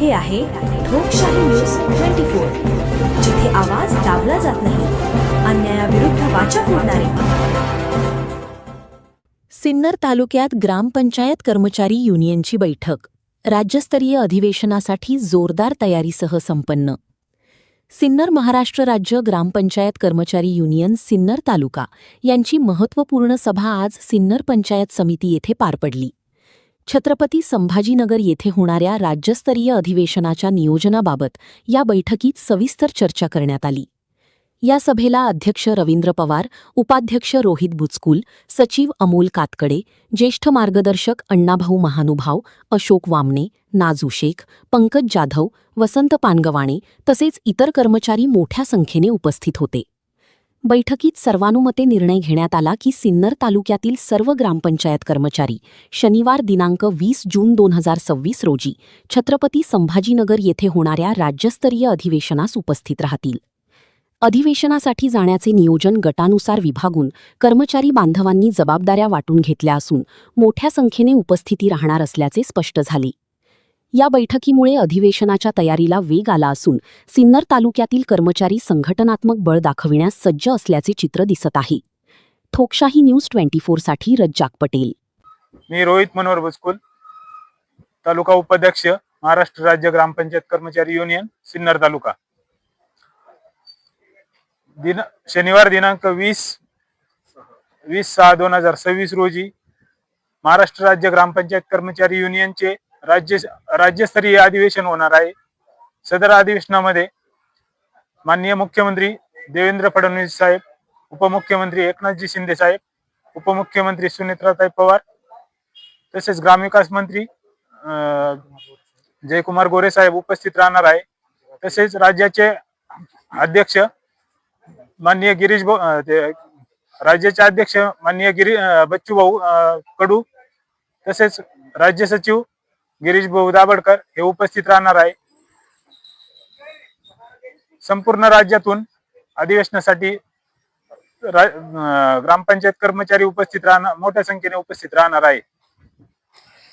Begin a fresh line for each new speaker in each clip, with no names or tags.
हे आहे ठोकशाही न्यूज 24, जिथे आवाज दाबला जात नाही, अन्यायाविरुद्ध वाचा फोडणारे।
सिन्नर तालुक्यात ग्रामपंचायत कर्मचारी युनियनची बैठक राज्यस्तरीय अधिवेशनासाठी जोरदार तयारीसह संपन्न। सिन्नर महाराष्ट्र राज्य ग्रामपंचायत कर्मचारी युनियन सिन्नर तालुका यांची महत्त्वपूर्ण सभा आज सिन्नर पंचायत समिती येथे पार पडली। छत्रपती संभाजीनगर येथे होणाऱ्या राज्यस्तरीय अधिवेशनाच्या नियोजनाबाबत या बैठकीत सविस्तर चर्चा करण्यात आली। या सभेला अध्यक्ष रवींद्र पवार, उपाध्यक्ष रोहित बुचकुल, सचिव अमोल कातकडे, ज्येष्ठ मार्गदर्शक अण्णाभाऊ महानुभाव, अशोक वामने, नाजू शेख, पंकज जाधव, वसंत पानगवाणे तसेच इतर कर्मचारी मोठ्या संख्येने उपस्थित होते। बैठकीत सर्वानुमते निर्णय घेण्यात आला की सिन्नर तालुक्यातील सर्व ग्रामपंचायत कर्मचारी शनिवार दिनांक 20 जून 2026 रोजी छत्रपती संभाजीनगर येथे होणाऱ्या राज्यस्तरीय अधिवेशनास उपस्थित राहतील। अधिवेशनासाठी जाण्याचे नियोजन गटानुसार विभागून कर्मचारी बांधवांनी जबाबदाऱ्या वाटून घेतल्या असून मोठ्या संख्येने उपस्थिती राहणार असल्याचे स्पष्ट झाले। या बैठकीमुळे अधिवेशनाच्या तयारीला वेग आला असून सिन्नर तालुक्यातील कर्मचारी संघटनात्मक बळ दाखविण्यास सज्ज असल्याचे चित्र दिसत आहे। ठोकशाही न्यूज 24 साठी रज्जाक पटेल।
मी रोहित मनोहर बुचकुल, तालुका उपाध्यक्ष, महाराष्ट्र राज्य ग्रामपंचायत कर्मचारी युनियन सिन्नर तालुका। शनिवार दिनांक 20/6/2026 रोजी महाराष्ट्र राज्य ग्रामपंचायत कर्मचारी युनियनचे राज्यस्तरीय अधिवेशन होणार आहे। सदर अधिवेशनामध्ये माननीय मुख्यमंत्री देवेंद्र फडणवीस साहेब, उपमुख्यमंत्री एकनाथजी शिंदे साहेब, उपमुख्यमंत्री सुनेत्राताई पवार तसेच ग्रामविकास मंत्री जयकुमार गोरे साहेब उपस्थित राहणार आहे। तसेच राज्याचे अध्यक्ष माननीय राज्याचे अध्यक्ष माननीय बच्चूभाऊ कडू तसेच राज्य सचिव गिरीश भाऊ दाभडकर हे उपस्थित राहणार आहे। संपूर्ण राज्यातून अधिवेशनासाठी ग्रामपंचायत कर्मचारी मोठ्या संख्येने उपस्थित राहणार आहे।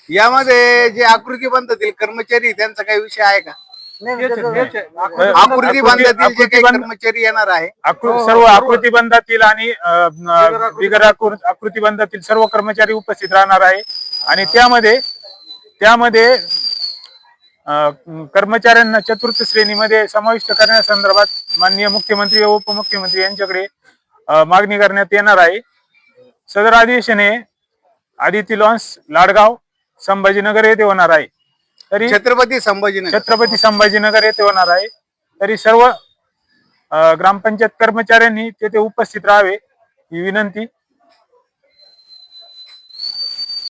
यामध्ये जे आकृती बांधतील कर्मचारी त्यांचा काही विषय आहे का? आकृती बांधतील जे काही कर्मचारी येणार आहे,
सर्व आकृती बंधातील आणि बिगर आकृती बंधातील सर्व कर्मचारी उपस्थित राहणार आहे। आणि त्यामध्ये कर्मचाऱ्यांना चतुर्थ श्रेणीमध्ये समाविष्ट करण्यासंदर्भात माननीय मुख्यमंत्री व उपमुख्यमंत्री यांच्याकडे मागणी करण्यात येणार आहे। सदर अधिवेशन हे आदिती लॉन्स लाडगाव संभाजीनगर येथे होणार आहे। तरी छत्रपती संभाजीनगर येथे होणार आहे। तरी सर्व ग्रामपंचायत कर्मचाऱ्यांनी तेथे उपस्थित राहावे ही विनंती